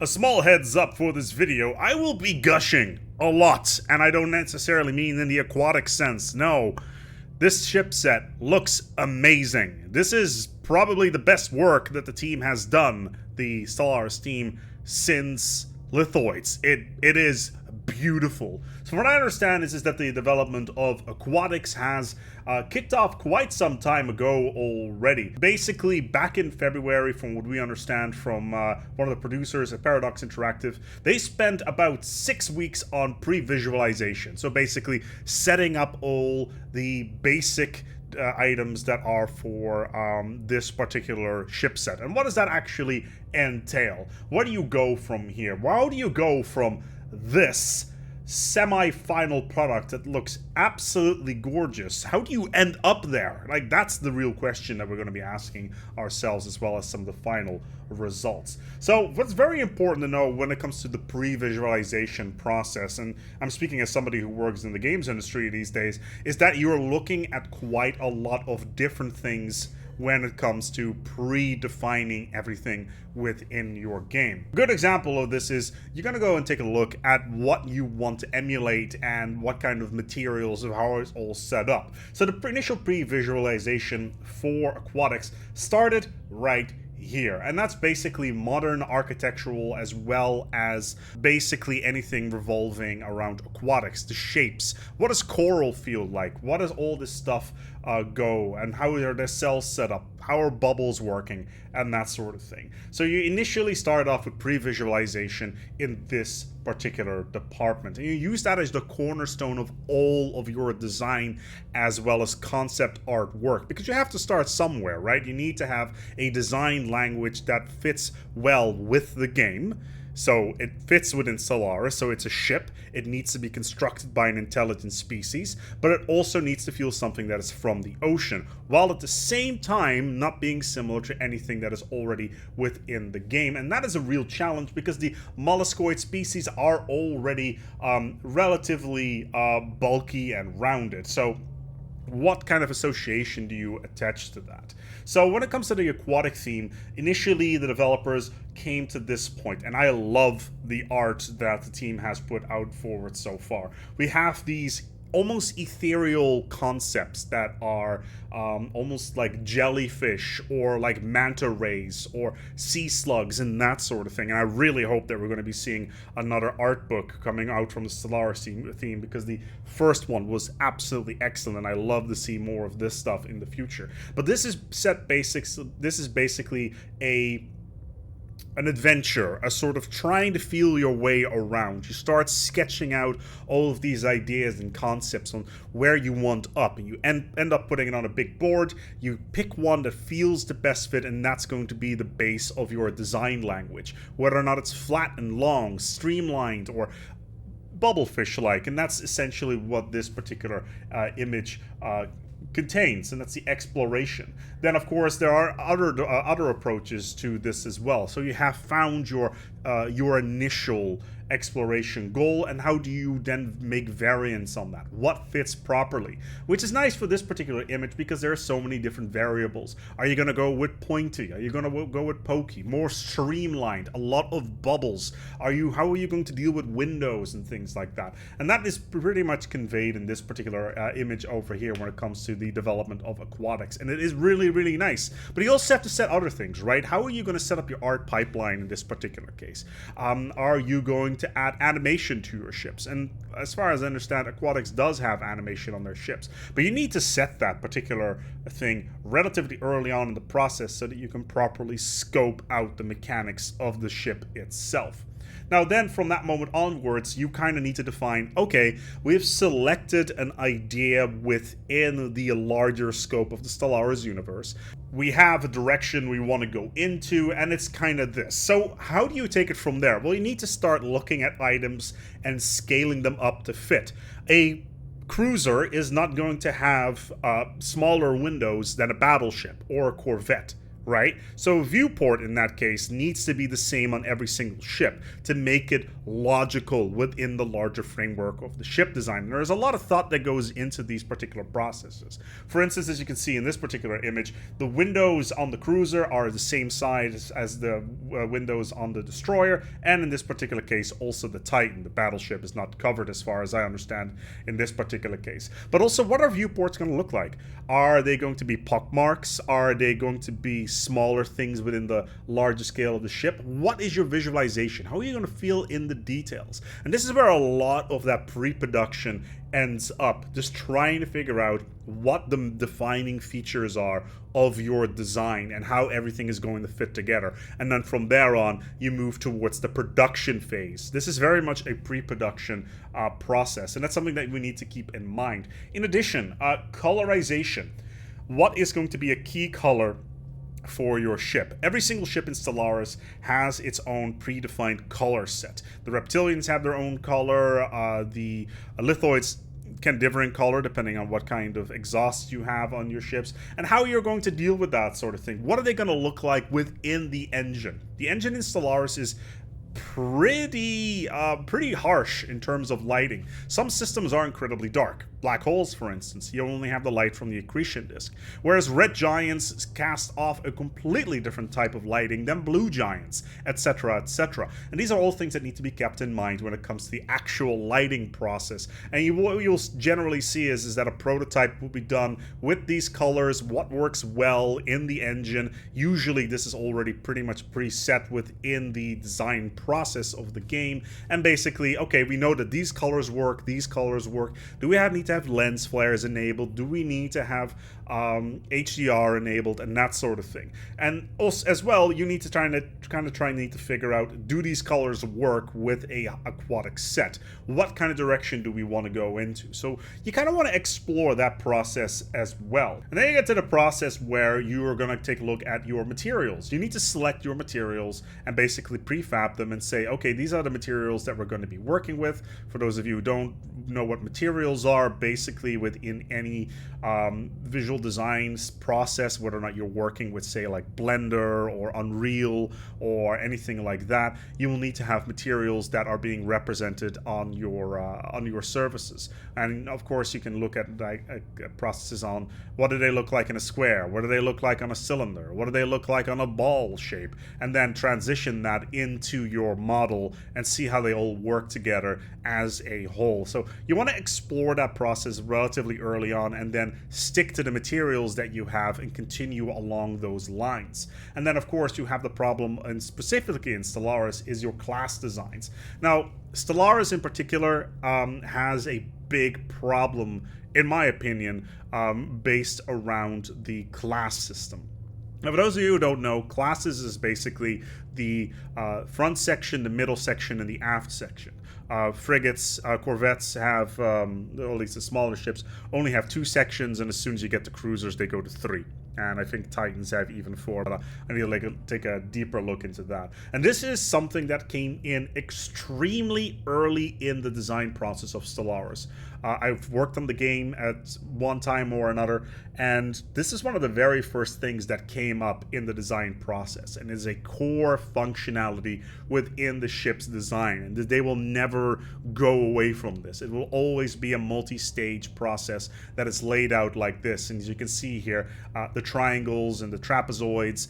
A small heads up for this video, I will be gushing a lot, and I don't necessarily mean in the aquatic sense, no. This ship set looks amazing. This is probably the best work that the team has done, the Stellaris team, since Lithoids. It is beautiful. So what I understand is that the development of Aquatics has kicked off quite some time ago already. Basically, back in February, from what we understand from one of the producers at Paradox Interactive, they spent about 6 weeks on pre-visualization. So basically, setting up all the basic items that are for this particular ship set. And what does that actually entail? Where do you go from here? How do you go from this semi-final product that looks absolutely gorgeous? How do you end up there? Like, that's the real question that we're going to be asking ourselves, as well as some of the final results. So what's very important to know when it comes to the pre-visualization process, and I'm speaking as somebody who works in the games industry these days, is that you're looking at quite a lot of different things when it comes to pre-defining everything within your game. A good example of this is you're gonna go and take a look at what you want to emulate and what kind of materials of how it's all set up. So the initial pre-visualization for Aquatics started right here, and that's basically modern architectural as well as basically anything revolving around aquatics, the shapes. What does coral feel like? What does all this stuff go, and how are their cells set up? How are bubbles working? And that sort of thing. So you initially start off with pre-visualization in this particular department, and you use that as the cornerstone of all of your design as well as concept artwork, because you have to start somewhere, right? You need to have a design language that fits well with the game. So it fits within Stellaris, so it's a ship. It needs to be constructed by an intelligent species, but it also needs to feel something that is from the ocean, while at the same time not being similar to anything that is already within the game. And that is a real challenge because the molluscoid species are already relatively bulky and rounded. So what kind of association do you attach to that? So when it comes to the aquatic theme, initially the developers came to this point, and I love the art that the team has put out forward so far. We have these almost ethereal concepts that are almost like jellyfish or like manta rays or sea slugs and that sort of thing. And I really hope that we're going to be seeing another art book coming out from the Stellaris theme, because the first one was absolutely excellent, and I love to see more of this stuff in the future. But this is set basics. This is basically an adventure, a sort of trying to feel your way around. You start sketching out all of these ideas and concepts on where you want up, and you end up putting it on a big board. You pick one that feels the best fit, and that's going to be the base of your design language, whether or not it's flat and long, streamlined, or bubblefish-like. And that's essentially what this particular image contains, and that's the exploration. Then of course there are other approaches to this as well. So you have found your initial exploration goal, and how do you then make variants on that? What fits properly? Which is nice for this particular image because there are so many different variables. Are you going to go with pointy? Are you going to go with pokey? More streamlined? A lot of bubbles? How are you going to deal with windows and things like that? And that is pretty much conveyed in this particular image over here when it comes to the development of Aquatics, and it is really, really nice. But you also have to set other things, right? How are you going to set up your art pipeline in this particular case? Are you going to add animation to your ships? And as far as I understand, Aquatics does have animation on their ships, but you need to set that particular thing relatively early on in the process so that you can properly scope out the mechanics of the ship itself. Now then, from that moment onwards, you kind of need to define, okay, we've selected an idea within the larger scope of the Stellaris universe. We have a direction we want to go into, and it's kind of this. So how do you take it from there? Well, you need to start looking at items and scaling them up to fit. A cruiser is not going to have smaller windows than a battleship or a corvette, right? So viewport in that case needs to be the same on every single ship to make it logical within the larger framework of the ship design. And there's a lot of thought that goes into these particular processes. For instance, as you can see in this particular image, the windows on the cruiser are the same size as the windows on the destroyer, and in this particular case also the Titan. The battleship is not covered as far as I understand in this particular case. But also, what are viewports going to look like? Are they going to be pockmarks? Are they going to be smaller things within the larger scale of the ship? What is your visualization? How are you going to feel in the details? And this is where a lot of that pre-production ends up, just trying to figure out what the defining features are of your design and how everything is going to fit together. And then from there on, you move towards the production phase. This is very much a pre-production process, and that's something that we need to keep in mind. In addition, colorization. What is going to be a key color for your ship? Every single ship in Stellaris has its own predefined color set. The reptilians have their own color, the lithoids can differ in color depending on what kind of exhaust you have on your ships and how you're going to deal with that sort of thing. What are they going to look like within the engine? The engine in Stellaris is pretty harsh in terms of lighting. Some systems are incredibly dark. Black holes, for instance, you only have the light from the accretion disk, whereas red giants cast off a completely different type of lighting than blue giants, etc., etc. And these are all things that need to be kept in mind when it comes to the actual lighting process. And what you'll generally see is that a prototype will be done with these colors, what works well in the engine. Usually this is already pretty much preset within the design process of the game, and basically, okay, we know that these colors work, these colors work. Do we need to have lens flares enabled? Do we need to have HDR enabled and that sort of thing? And also, as well, you need to need to figure out, do these colors work with a aquatic set? What kind of direction do we want to go into? So you kind of want to explore that process as well. And then you get to the process where you are going to take a look at your materials. You need to select your materials and basically prefab them and say, okay, these are the materials that we're going to be working with. For those of you who don't know what materials are, basically within any visual design process, whether or not you're working with, say, like Blender or Unreal or anything like that, you will need to have materials that are being represented on your surfaces. And of course, you can look at processes on what do they look like in a square, what do they look like on a cylinder, what do they look like on a ball shape, and then transition that into your model and see how they all work together as a whole. So you want to explore that process relatively early on and then stick to the materials that you have and continue along those lines. And then of course you have the problem, and specifically in Stellaris, is your class designs. Now Stellaris in particular has a big problem, in my opinion, based around the class system. Now, for those of you who don't know, classes is basically the front section, the middle section, and the aft section. Frigates, corvettes have, or at least the smaller ships, only have 2 sections, and as soon as you get to cruisers, they go to 3. And I think Titans have even 4, but I need to take a deeper look into that. And this is something that came in extremely early in the design process of Stellaris. I've worked on the game at one time or another, and this is one of the very first things that came up in the design process, and is a core functionality within the ship's design, and they will never go away from this. It will always be a multi-stage process that is laid out like this. And as you can see here, the triangles and the trapezoids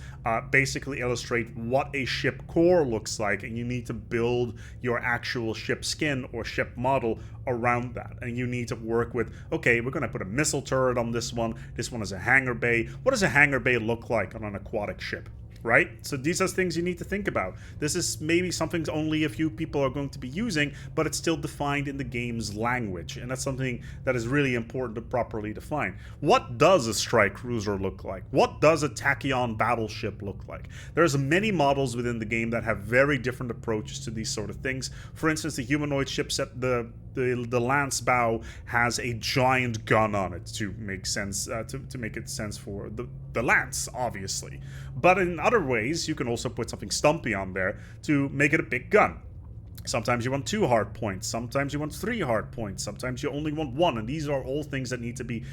basically illustrate what a ship core looks like, and you need to build your actual ship skin or ship model around that. And you need to work with, okay, we're going to put a missile turret on this one. This one is a hangar bay. What does a hangar bay look like on an aquatic ship? Right? So these are things you need to think about. This is maybe something only a few people are going to be using, but it's still defined in the game's language, and that's something that is really important to properly define. What does a strike cruiser look like? What does a tachyon battleship look like? There's many models within the game that have very different approaches to these sort of things. For instance, the humanoid shipset, the lance bow has a giant gun on it to make sense, to make it sense for the lance, obviously. But in other ways, you can also put something stumpy on there to make it a big gun. Sometimes you want 2 hard points, sometimes you want 3 hard points, sometimes you only want 1, and these are all things that need to be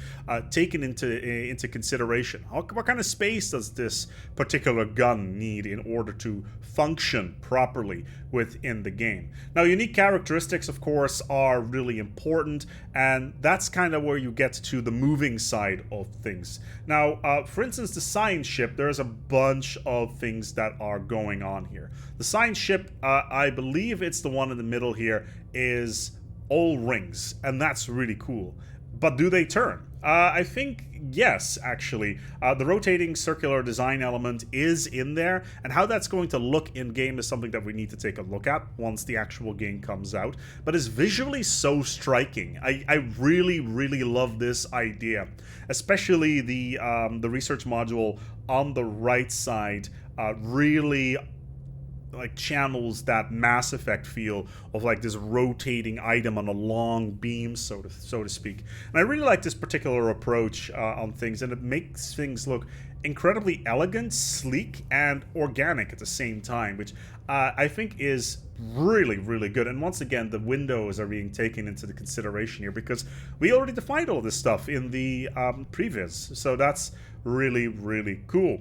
taken into consideration. What kind of space does this particular gun need in order to function properly within the game? Now, unique characteristics, of course, are really important, and that's kind of where you get to the moving side of things. Now, for instance, the science ship, there's a bunch of things that are going on here. The science ship, I believe it's the one in the middle here, is all rings, and that's really cool. But do they turn? I think yes, actually. The rotating circular design element is in there, and how that's going to look in-game is something that we need to take a look at once the actual game comes out. But it's visually so striking. I really, really love this idea. Especially the research module on the right side really like channels that Mass Effect feel of like this rotating item on a long beam, so to speak. And I really like this particular approach on things, and it makes things look incredibly elegant, sleek, and organic at the same time, which I think is really, really good. And once again, the windows are being taken into the consideration here because we already defined all this stuff in the Pre-Vis, so that's really, really cool.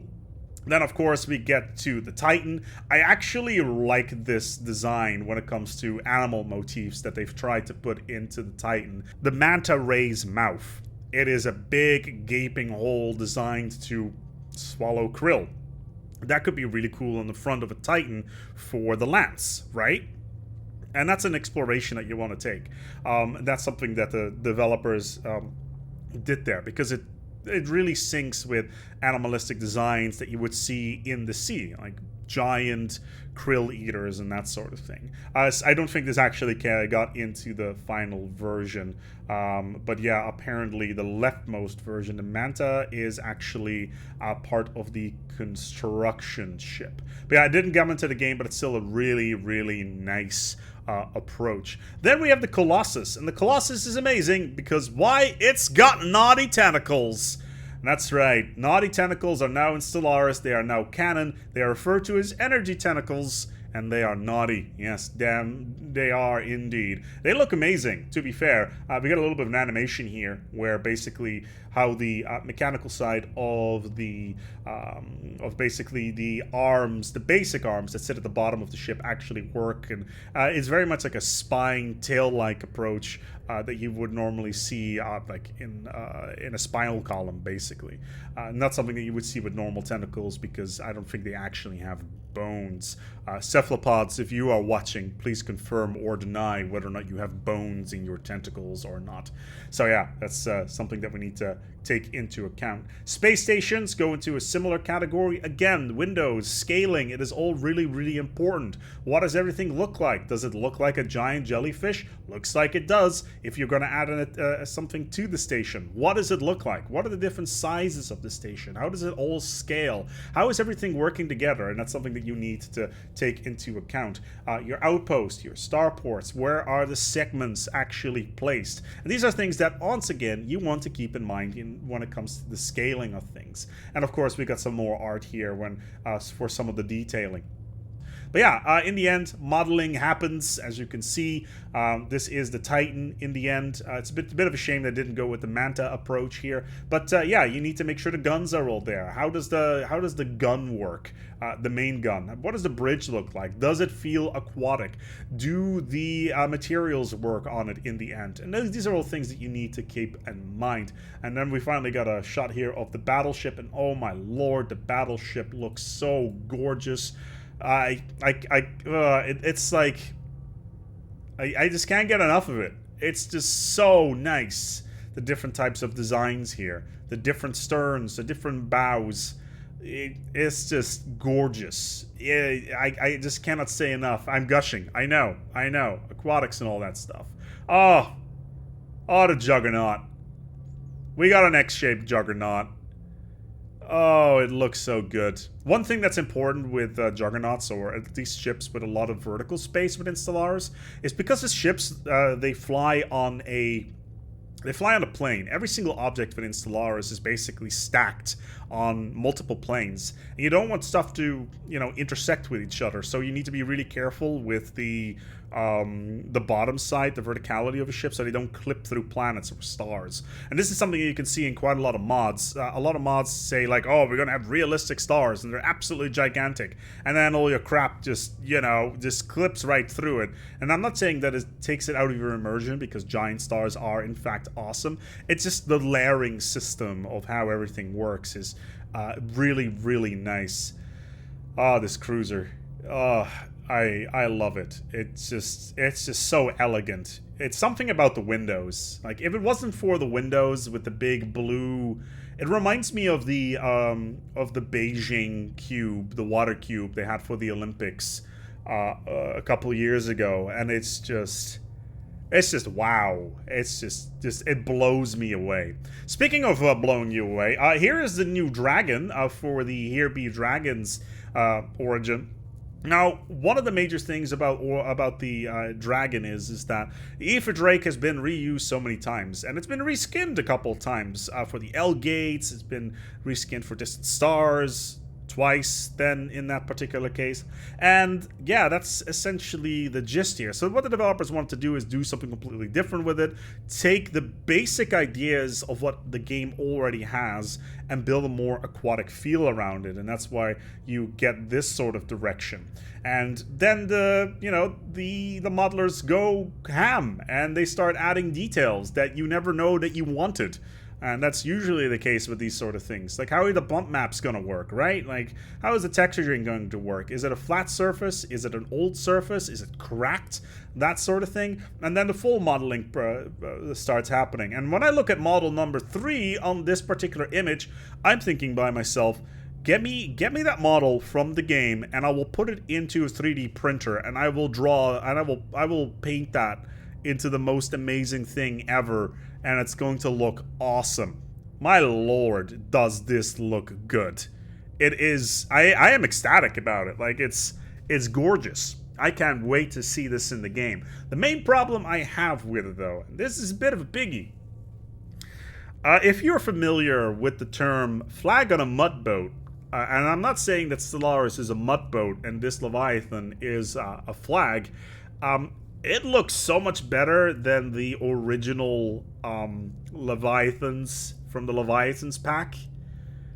Then, of course, we get to the Titan. I actually like this design when it comes to animal motifs that they've tried to put into the Titan. The manta ray's mouth. It is a big, gaping hole designed to swallow krill. That could be really cool on the front of a Titan for the lance, right? And that's an exploration that you want to take. That's something that the developers did there, because it really syncs with animalistic designs that you would see in the sea, like giant krill eaters and that sort of thing. I don't think this actually got into the final version, but yeah, apparently the leftmost version, the Manta, is actually part of the construction ship. But yeah, I didn't get into the game, but it's still a really, really nice approach. Then we have the Colossus, and the Colossus is amazing because why? It's got naughty tentacles. And that's right, naughty tentacles are now in Stellaris. They are now canon. They are referred to as energy tentacles, and they are naughty. Yes, damn, they are indeed. They look amazing, to be fair. We got a little bit of an animation here where basically how the mechanical side of the basically the arms, the basic arms that sit at the bottom of the ship actually work, and it's very much like a spine tail-like approach that you would normally see like in a spinal column, basically. Not something that you would see with normal tentacles, because I don't think they actually have bones. Cephalopods, if you are watching, please confirm or deny whether or not you have bones in your tentacles or not. So yeah, that's something that we need to take into account. Space stations go into a similar category. Again, windows, scaling, it is all really, really important. What does everything look like? Does it look like a giant jellyfish? Looks like it does. If you're going to add something to the station, what does it look like? What are the different sizes of the station? How does it all scale? How is everything working together? And that's something that you need to take into account. Your outpost, your starports, where are the segments actually placed? And these are things that, once again, you want to keep in mind when it comes to the scaling of things. And of course, we got some more art here for some of the detailing. But yeah, in the end, modeling happens, as you can see. This is the Titan in the end. It's a bit of a shame that didn't go with the Manta approach here. But yeah, you need to make sure the guns are all there. How does the gun work? The main gun. What does the bridge look like? Does it feel aquatic? Do the materials work on it in the end? And these are all things that you need to keep in mind. And then we finally got a shot here of the Battleship, and oh my lord, the Battleship looks so gorgeous. It's like I just can't get enough of it. It's just so nice. The different types of designs here, the different sterns, the different bows. It's just gorgeous. I just cannot say enough. I'm gushing. I know. Aquatics and all that stuff. Oh, the Juggernaut. We got an X-shaped Juggernaut. Oh, it looks so good. One thing that's important with Juggernauts, or at least ships with a lot of vertical space within Stellaris, is because the ships, they fly on a They fly on a plane. Every single object within Stellaris is basically stacked on multiple planes. And you don't want stuff to, you know, intersect with each other. So you need to be really careful with the bottom side, the verticality of a ship, so they don't clip through planets or stars. And this is something you can see in quite a lot of mods. A lot of mods say like, oh, we're going to have realistic stars, and they're absolutely gigantic. And then all your crap just, you know, just clips right through it. And I'm not saying that it takes it out of your immersion, because giant stars are, in fact, awesome. It's just the layering system of how everything works is really, really nice. Ah, this cruiser. I love it. It's just so elegant. It's something about the windows. Like, if it wasn't for the windows with the big blue, it reminds me of the Beijing cube, the water cube they had for the Olympics a couple of years ago, and it's just wow. It's just it blows me away. Speaking of blowing you away, here is the new dragon for the Here Be Dragons origin. Now, one of the major things about the dragon is that the Aether Drake has been reused so many times, and it's been reskinned a couple of times for the L gates. It's been reskinned for distant stars twice then in that particular case. And yeah, that's essentially the gist here. So what the developers want to do is do something completely different with it, take the basic ideas of what the game already has and build a more aquatic feel around it, and that's why you get this sort of direction. And then the modelers go ham and they start adding details that you never know that you wanted. And that's usually the case with these sort of things. Like, how are the bump maps going to work, right? Like, how is the texturing going to work? Is it a flat surface? Is it an old surface? Is it cracked? That sort of thing. And then the full modeling starts happening. And when I look at model number 3 on this particular image, I'm thinking by myself, get me that model from the game, and I will put it into a 3D printer, and I will draw, and I will paint that into the most amazing thing ever, and it's going to look awesome. My lord, does this look good. It is, I am ecstatic about it. Like, it's gorgeous. I can't wait to see this in the game. The main problem I have with it, though, and this is a bit of a biggie. If you're familiar with the term flag on a mud boat, and I'm not saying that Stellaris is a mud boat and this Leviathan is a flag, it looks so much better than the original Leviathans from the Leviathans pack.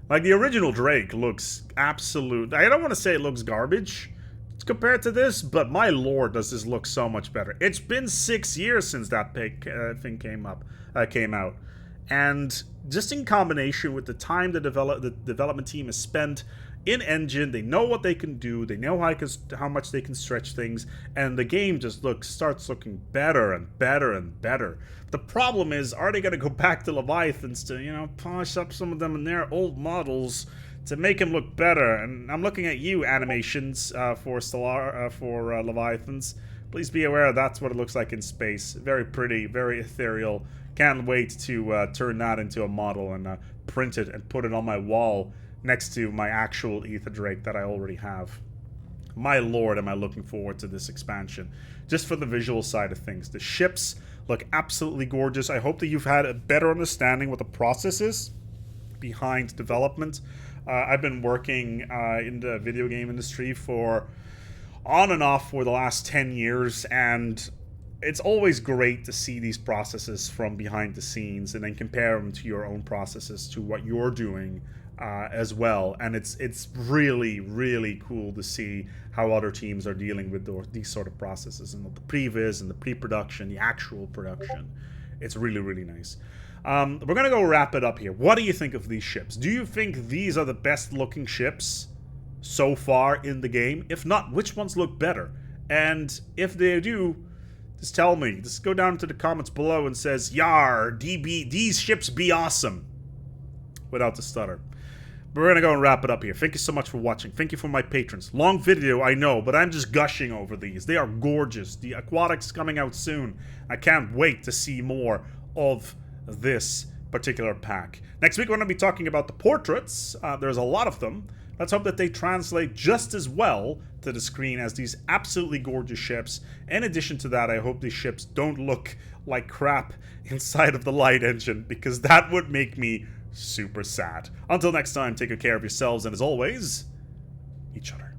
Like, the original Drake looks absolute. I don't want to say it looks garbage compared to this, but my lord, does this look so much better. It's been 6 years since that thing came out. And just in combination with the time the development team has spent in engine, they know what they can do, they know how much they can stretch things, and the game just starts looking better and better and better. The problem is, are they going to go back to Leviathans to, you know, polish up some of them in their old models to make them look better? And I'm looking at you, animations for Leviathans. Please be aware that's what it looks like in space. Very pretty, very ethereal. Can't wait to turn that into a model and print it and put it on my wall next to my actual Aether Drake that I already have. My lord, am I looking forward to this expansion. Just for the visual side of things. The ships look absolutely gorgeous. I hope that you've had a better understanding what the process is behind development. I've been working in the video game industry on and off for the last 10 years, and it's always great to see these processes from behind the scenes and then compare them to your own processes, to what you're doing as well. And it's really, really cool to see how other teams are dealing with these sort of processes, and the Pre-Vis and the pre-production, the actual production. It's really, really nice. We're going to go wrap it up here. What do you think of these ships? Do you think these are the best looking ships so far in the game? If not, which ones look better? And if they do, just tell me. Just go down to the comments below and says, "Yar, these ships be awesome," without the stutter. But we're going to go and wrap it up here. Thank you so much for watching. Thank you for my patrons. Long video, I know, but I'm just gushing over these. They are gorgeous. The Aquatics coming out soon. I can't wait to see more of this particular pack. Next week, we're going to be talking about the portraits. There's a lot of them. Let's hope that they translate just as well to the screen as these absolutely gorgeous ships. In addition to that, I hope these ships don't look like crap inside of the light engine, because that would make me super sad. Until next time, take good care of yourselves, and as always, each other.